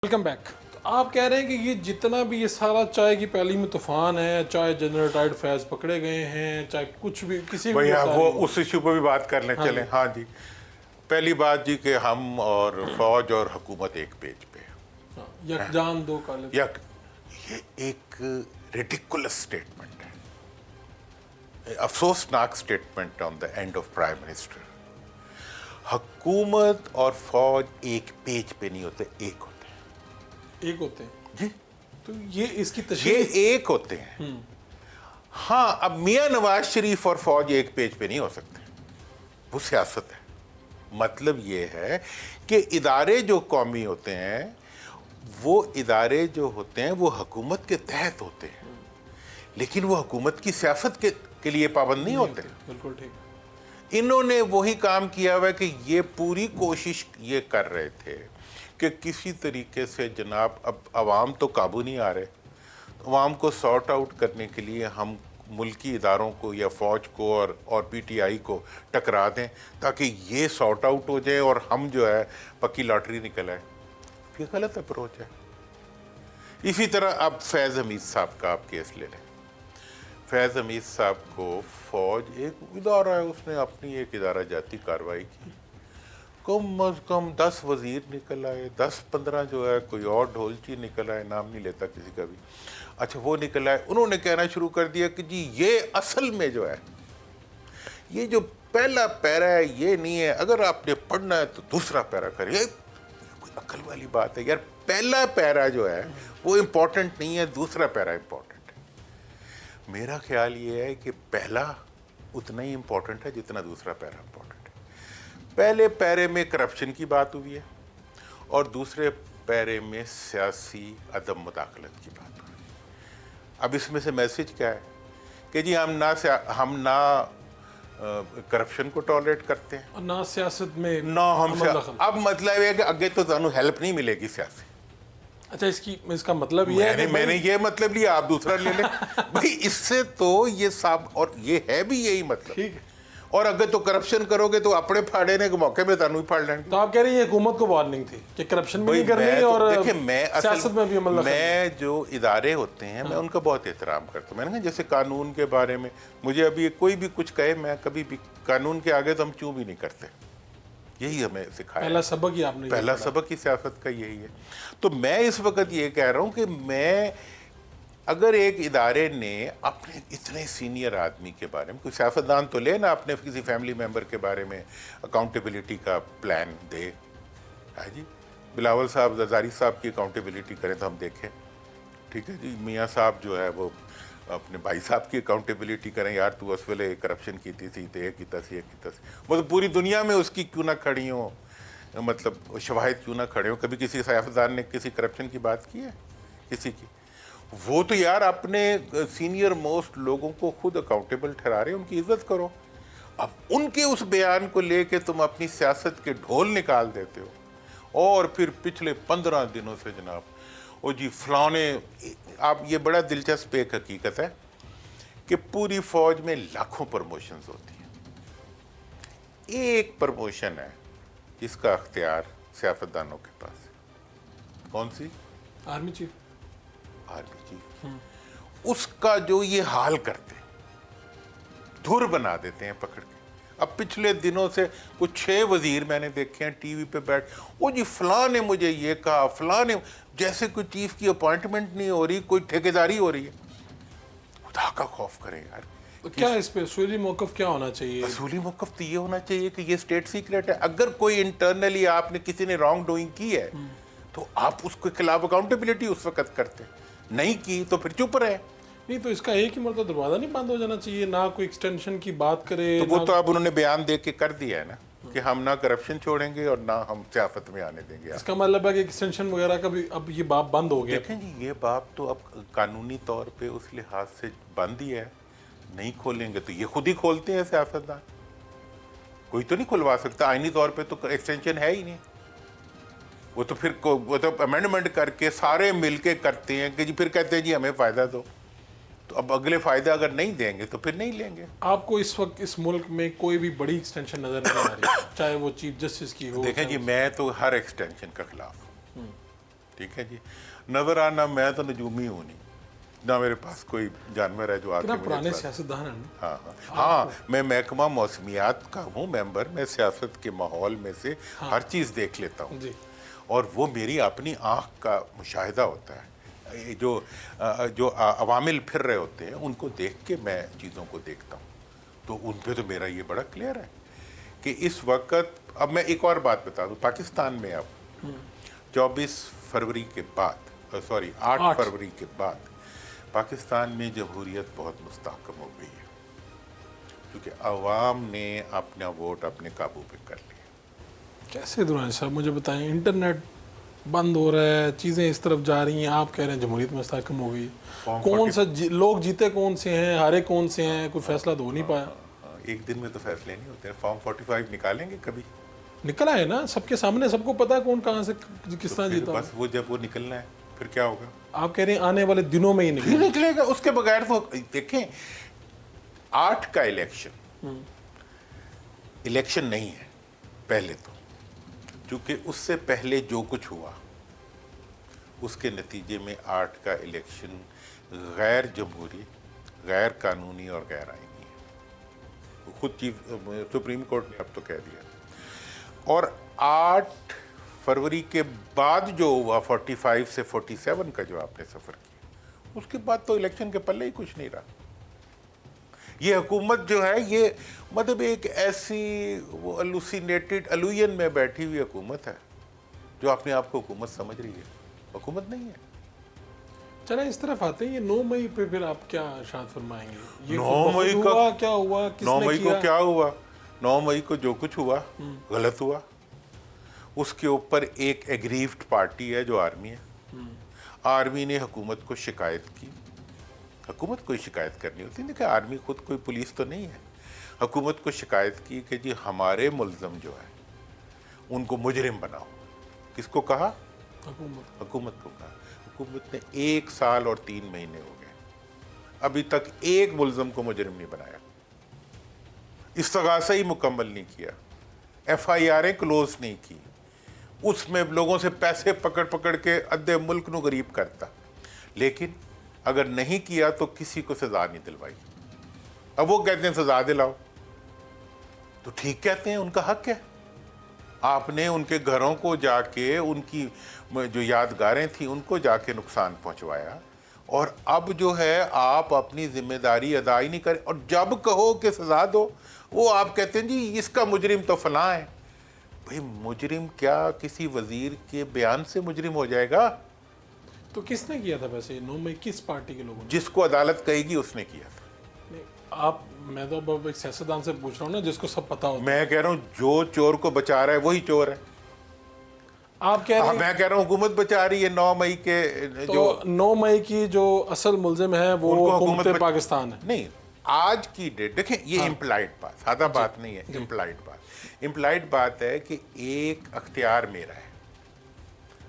Welcome back. تو آپ کہہ رہے ہیں کہ یہ جتنا بھی یہ سارا چائے کی پیالی میں طوفان ہے، چاہے جنرل ریٹائرڈ فیض پکڑے گئے ہیں، چاہے کچھ بھی کسی بھی بھئی مدعا وہ نہیں اس ایشو پہ بھی بات کر لیں. چلیں. ہاں جی، پہلی بات جی کہ ہم اور فوج اور حکومت ایک پیج پہ ہو، یکجان دو کالے. یہ ایک ریڈیکولس اسٹیٹمنٹ ہے، افسوسناک statement on the end of prime minister. حکومت اور فوج ایک پیج پہ نہیں ہوتے، ایک ہوتے ہیں ایک ہوتے ہیں جی. تو یہ اس کی یہ تشریح ایک ہوتے ہیں. ہاں، اب میاں نواز شریف اور فوج ایک پیج پہ نہیں ہو سکتے، وہ سیاست ہے. مطلب یہ ہے کہ ادارے جو قومی ہوتے ہیں، وہ ادارے جو ہوتے ہیں وہ حکومت کے تحت ہوتے ہیں، لیکن وہ حکومت کی سیاست کے لیے پابند نہیں ہوتے. بالکل ٹھیک. انہوں نے وہی کام کیا ہوا ہے کہ یہ پوری کوشش یہ کر رہے تھے کہ کسی طریقے سے جناب اب عوام تو قابو نہیں آ رہے، عوام کو سارٹ آؤٹ کرنے کے لیے ہم ملکی اداروں کو یا فوج کو اور پی ٹی آئی کو ٹکرا دیں تاکہ یہ سارٹ آؤٹ ہو جائے اور ہم جو ہے پکی لاٹری نکل آئے. یہ غلط اپروچ ہے. اسی طرح اب فیض حمید صاحب کا آپ کیس لے لیں. فیض حمید صاحب کو فوج ایک ادارہ ہے، اس نے اپنی ایک ادارہ جاتی کارروائی کی، کم از کم 10 وزیر نکل آئے، 10-15 جو ہے کوئی اور ڈھولچی نکل آئے، نام نہیں لیتا کسی کا بھی. اچھا وہ نکل آئے، انہوں نے کہنا شروع کر دیا کہ جی یہ اصل میں جو ہے یہ جو پہلا پیرا ہے یہ نہیں ہے، اگر آپ نے پڑھنا ہے تو دوسرا پیرا کریں. یہ کوئی عقل والی بات ہے یار؟ پہلا پیرا جو ہے وہ امپورٹنٹ نہیں ہے، دوسرا پیرا امپورٹنٹ ہے. میرا خیال یہ ہے کہ پہلا اتنا ہی امپورٹنٹ ہے جتنا دوسرا پیرا امپورٹنٹ ہے. پہلے پیرے میں کرپشن کی بات ہوئی ہے اور دوسرے پیرے میں سیاسی عدم مداخلت کی بات ہوئی. اب اس میں سے میسج کیا ہے کہ جی ہم نہ کرپشن کو ٹالریٹ کرتے ہیں اور نہ سیاست میں نہ ہم اب مطلب ہے کہ اگے تو تانوں ہیلپ نہیں ملے گی سیاسی. اچھا اس کا مطلب یہ ہے کہ میں نے یہ مطلب لیا، آپ دوسرا لے لیں. بھائی اس سے تو یہ سب، اور یہ ہے بھی یہی مطلب. ٹھیک ہے. اور اگر تو کرپشن کرو گے تو اپنے پھاڑنے کے موقع میں تانوں ہی پھاڑ لیں گے. تو آپ کہہ رہے ہیں یہ حکومت کو وارننگ تھی کہ کرپشن بھی نہیں کرنی اور سیاست میں بھی عمل نہ کرنا. میں جو ادارے ہوتے ہیں میں ان کا بہت احترام کرتا ہوں. میں نے کہا جیسے قانون کے بارے میں مجھے ابھی کوئی بھی کچھ کہے، میں کبھی بھی قانون کے آگے تو ہم چوں بھی نہیں کرتے. یہی ہمیں سکھایا، پہلا سبق ہی آپ نے، پہلا سبق ہی سیاست کا یہی ہے. تو میں اس وقت یہ کہہ رہا ہوں کہ میں اگر ایک ادارے نے اپنے اتنے سینئر آدمی کے بارے میں، کوئی سیاستدان تو لے نا اپنے کسی فیملی ممبر کے بارے میں اکاؤنٹیبلٹی کا پلان دے. ہاں جی، بلاول صاحب زرداری صاحب کی اکاؤنٹیبلٹی کریں تو ہم دیکھیں. ٹھیک ہے جی، میاں صاحب جو ہے وہ اپنے بھائی صاحب کی اکاؤنٹیبلٹی کریں. یار تو اس ویلے کرپشن کیتی تھی تو یہ کیتا سی، یہ کیتا سی. مطلب پوری دنیا میں اس کی کیوں نہ کھڑی ہوں، مطلب شواہد کیوں نہ کھڑے ہوں. کبھی کسی سیاستدان نے کسی کرپشن کی بات کی ہے کسی کی؟ وہ تو یار اپنے سینئر موسٹ لوگوں کو خود اکاؤنٹیبل ٹھہرا رہے ہیں، ان کی عزت کرو. اب ان کے اس بیان کو لے کے تم اپنی سیاست کے ڈھول نکال دیتے ہو اور پھر پچھلے 15 دنوں سے جناب وہ جی فلانے. آپ یہ بڑا دلچسپ ایک حقیقت ہے کہ پوری فوج میں لاکھوں پروموشنز ہوتی ہیں، ایک پروموشن ہے جس کا اختیار سیاستدانوں کے پاس ہے. کون سی؟ Army chief. Army chief. اس کا جو یہ حال کرتے دھر بنا دیتے ہیں پکڑ کے. اب پچھلے دنوں سے کچھ 6 وزیر میں نے دیکھے ہیں ٹی وی پہ بیٹھ، وہ جی فلاں نے مجھے یہ کہا، فلاں نے، جیسے کوئی چیف کی اپوائنٹمنٹ نہیں ہو رہی، کوئی ٹھیکیداری ہو رہی ہے. خدا کا خوف کریں یار. تو کیا اس پہ اصولی موقف کیا ہونا چاہیے؟ اصولی موقف تو یہ ہونا چاہیے کہ یہ اسٹیٹ سیکرٹ ہے. اگر کوئی انٹرنلی آپ نے کسی نے رانگ ڈوئنگ کی ہے تو آپ اس کے خلاف اکاؤنٹیبلٹی اس وقت کرتے. نہیں کی تو پھر چپ رہے. نہیں تو اس کا ایک ہی مرتبہ دروازہ نہیں بند ہو جانا چاہیے؟ نہ کوئی ایکسٹینشن کی بات کرے تو وہ تو اب انہوں نے بیان دے کے کر دیا ہے نا کہ ہم نہ کرپشن چھوڑیں گے اور نہ ہم سیاست میں آنے دیں گے. اس کا مطلب ہے کہ ایکسٹینشن وغیرہ کا بھی اب یہ باب بند ہو گیا. دیکھیں جی یہ باب تو اب قانونی طور پہ اس لحاظ سے بند ہی ہے. نہیں کھولیں گے تو یہ خود ہی کھولتے ہیں سیاستدان. کوئی تو نہیں کھلوا سکتا. آئینی طور پہ تو ایکسٹینشن ہے ہی نہیں. وہ تو پھر وہ تو امینڈمنٹ کر کے سارے مل کے کرتے ہیں کہ جی پھر کہتے ہیں جی ہمیں فائدہ دو. تو اب اگلے فائدہ اگر نہیں دیں گے تو پھر نہیں لیں گے. آپ کو اس وقت اس ملک میں کوئی بھی بڑی ایکسٹینشن نظر نہیں آ رہی، چاہے وہ چیف جسٹس کی ہو؟ دیکھیں جی میں تو ہر ایکسٹینشن کا خلاف ہوں. ٹھیک ہے جی. نظر آنا میں تو نجومی ہوں نہیں, نہ میرے پاس کوئی جانور ہے جو کتنا آتے پرانے سیاستدان ہیں نا. ہاں میں محکمہ موسمیات کا ہوں ممبر. میں سیاست کے ماحول میں سے ہر چیز دیکھ لیتا ہوں, جی اور وہ میری اپنی آنکھ کا مشاہدہ ہوتا ہے. جو عوامل پھر رہے ہوتے ہیں ان کو دیکھ کے میں چیزوں کو دیکھتا ہوں, تو ان پہ تو میرا یہ بڑا کلیئر ہے کہ اس وقت. اب میں ایک اور بات بتا دوں, پاکستان میں اب 24 فروری کے بعد 8 فروری کے بعد پاکستان میں جمہوریت بہت مستحکم ہو گئی ہے, کیونکہ عوام نے اپنا ووٹ اپنے قابو پہ کر لیا. کیسے دوران صاحب مجھے بتائیں, انٹرنیٹ بند ہو رہا ہے, چیزیں اس طرف جا رہی ہیں, آپ کہہ رہے ہیں جمہوریت مستحکم ہو گئی. کون سا لوگ جیتے کون سے ہیں, ہارے کون سے ہیں, کوئی فیصلہ تو ہو نہیں پایا. ایک دن میں تو فیصلے نہیں ہوتے ہیں. فارم 45 نکالیں گے کبھی؟ نکلا ہے نا سب کے سامنے, سب کو پتا ہے کون کہاں سے کس طرح جیتا. بس وہ جب وہ نکلنا ہے پھر کیا ہوگا؟ آپ کہہ رہے ہیں آنے والے دنوں میں ہی نکلے گا. اس کے بغیر وہ دیکھیں 8 کا الیکشن نہیں ہے پہلے تو, کیونکہ اس سے پہلے جو کچھ ہوا اس کے نتیجے میں 8 کا الیکشن غیر جمہوری, غیر قانونی اور غیر آئینی ہے. خود سپریم کورٹ نے اب تو کہہ دیا. اور 8 فروری کے بعد جو ہوا 45 سے 47 کا جو آپ نے سفر کیا, اس کے بعد تو الیکشن کے پلے ہی کچھ نہیں رہا. یہ حکومت جو ہے یہ مطلب ایک ایسی وہ الوین میں بیٹھی ہوئی حکومت ہے جو اپنے آپ کو حکومت سمجھ رہی ہے, حکومت نہیں ہے. چلیں اس طرف آتے ہیں, یہ 9 مئی پہ پھر آپ کیا ارشاد فرمائیں گے؟ 9 مئی ہوا کیا ہوا, کس 9 نے مئی کو کیا؟ کیا ہوا؟ 9 مئی کو جو کچھ ہوا غلط ہوا. اس کے اوپر ایک ایگریوڈ پارٹی ہے جو آرمی ہے. آرمی نے حکومت کو شکایت کی. حکومت کو شکایت کرنی ہوتی ہے کہ آرمی خود کوئی پولیس تو نہیں ہے. حکومت کو شکایت کی کہ جی ہمارے ملزم جو ہے ان کو مجرم بناؤ. کس کو کہا؟ حکومت کو کہا. حکومت نے 1 سال اور 3 مہینے ہو گئے, ابھی تک ایک ملزم کو مجرم نہیں بنایا, استغاثہ ہی مکمل نہیں کیا, FIRیں کلوز نہیں کی. اس میں لوگوں سے پیسے پکڑ پکڑ کے ادھے ملک نو غریب کرتا. لیکن اگر نہیں کیا تو کسی کو سزا نہیں دلوائی. اب وہ کہتے ہیں سزا دلاؤ, تو ٹھیک کہتے ہیں, ان کا حق ہے. آپ نے ان کے گھروں کو جا کے, ان کی جو یادگاریں تھیں ان کو جا کے نقصان پہنچوایا, اور اب جو ہے آپ اپنی ذمہ داری ادا ہی نہیں کریں. اور جب کہو کہ سزا دو, وہ آپ کہتے ہیں جی اس کا مجرم تو فلاں ہے. بھئی مجرم کیا کسی وزیر کے بیان سے مجرم ہو جائے گا؟ تو کس نے کیا تھا ویسے 9 مئی, کس پارٹی کے لوگوں نے؟ جس کو عدالت کہے گی اس نے کیا تھا. میں تو اب ایک سیاستدان سے پوچھ رہا ہوں نا جس کو سب پتا ہوتا. میں کہہ رہا ہوں جو چور کو بچا رہا ہے وہی چور ہے. آپ کہہ رہے ہیں میں کہہ رہا ہوں حکومت بچا رہی ہے 9 مئی کے تو 9 مئی کی جو اصل ملزم ہے وہ حکومت پاکستان ہے. نہیں, آج کی ڈیٹ دیکھیں, یہ امپلائڈ بات, سادہ بات نہیں ہے, امپلائڈ بات. امپلائڈ بات ہے کہ ایک اختیار میرا ہے.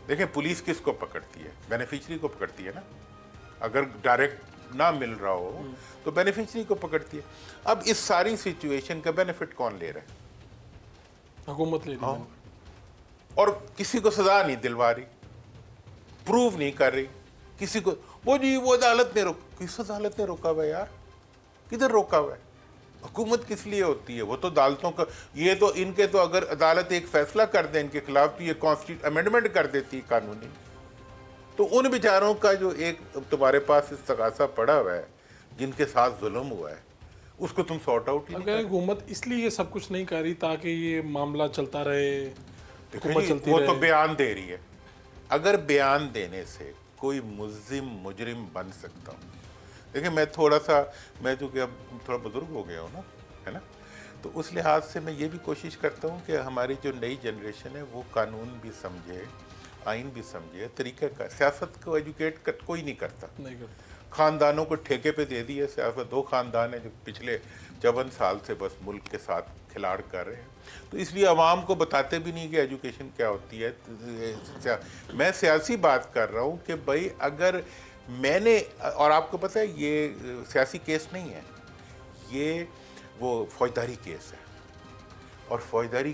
دیکھیں پولیس کس کو پکڑتی ہے؟ بینیفیشری کو پکڑتی ہے نا. اگر ڈائریکٹ نہ مل رہا ہو تو بینیفیشری کو پکڑتی ہے. اب اس ساری سچویشن کا بینیفٹ کون لے رہا ہے؟ حکومت لے رہی ہے. اور کسی کو سزا نہیں دلوا رہی, پروو نہیں کر رہی کسی کو. وہ جی وہ عدالت نے کس عدالت نے روکا ہوا ہے یار؟ کدھر روکا ہوا ہے؟ حکومت کس لیے ہوتی ہے؟ وہ تو عدالتوں کا, یہ تو ان کے تو اگر عدالت ایک فیصلہ کر دے ان کے خلاف تو یہ کانسٹیٹیوشن امینڈمنٹ کر دیتی ہے قانونی. تو ان بیچاروں کا جو ایک تمہارے پاس استغاثہ پڑا ہوا ہے, جن کے ساتھ ظلم ہوا ہے, اس کو تم سارٹ آؤٹ ہی نہیں اگر حکومت اس لیے یہ سب کچھ نہیں کر رہی تاکہ یہ معاملہ چلتا رہے, حکومت چلتی وہ رہے. تو بیان دے رہی ہے. اگر بیان دینے سے کوئی مجرم بن سکتا ہوں. دیکھیں میں تھوڑا سا, میں چونکہ اب تھوڑا بزرگ ہو گیا ہوں نا, ہے نا, تو اس لحاظ سے میں یہ بھی کوشش کرتا ہوں کہ ہماری جو نئی جنریشن ہے وہ قانون بھی سمجھے, آئین بھی سمجھے, طریقہ کا. سیاست کو ایجوکیٹ کوئی نہیں کرتا. خاندانوں کو ٹھیکے پہ دے دیا سیاست. 2 خاندان ہیں جو پچھلے 54 سال سے بس ملک کے ساتھ کھلاڑ کر رہے ہیں. تو اس لیے عوام کو بتاتے بھی نہیں کہ ایجوکیشن کیا ہوتی ہے. میں سیاسی بات کر رہا ہوں کہ بھائی اگر میں نے, اور آپ کو پتہ ہے یہ سیاسی کیس نہیں ہے, یہ وہ فوجداری کیس ہے, اور فوجداری